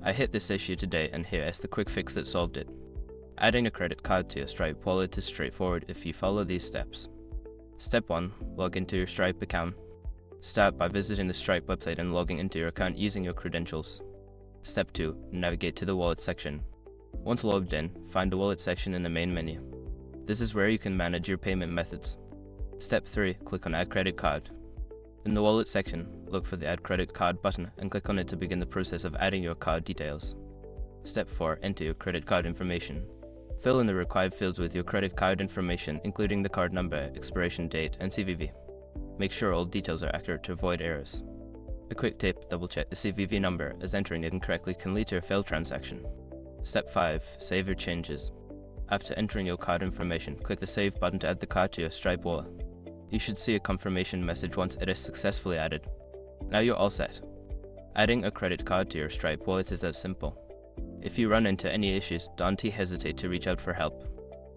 I hit this issue today and here is the quick fix that solved it. Adding a credit card to your Stripe wallet is straightforward if you follow these steps. Step 1. Log into your Stripe account. Start by visiting the Stripe website and logging into your account using your credentials. Step 2. Navigate to the wallet section. Once logged in, find the wallet section in the main menu. This is where you can manage your payment methods. Step 3. Click on Add Credit Card. In the wallet section, look for the Add Credit Card button and click on it to begin the process of adding your card details. Step 4. Enter your credit card information. Fill in the required fields with your credit card information, including the card number, expiration date, and CVV. Make sure all details are accurate to avoid errors. A quick tip: double-check the CVV number, as entering it incorrectly can lead to a failed transaction. Step 5. Save your changes. After entering your card information, click the Save button to add the card to your Stripe wallet. You should see a confirmation message once it is successfully added. Now you're all set. Adding a credit card to your Stripe wallet is that simple. If you run into any issues, don't hesitate to reach out for help.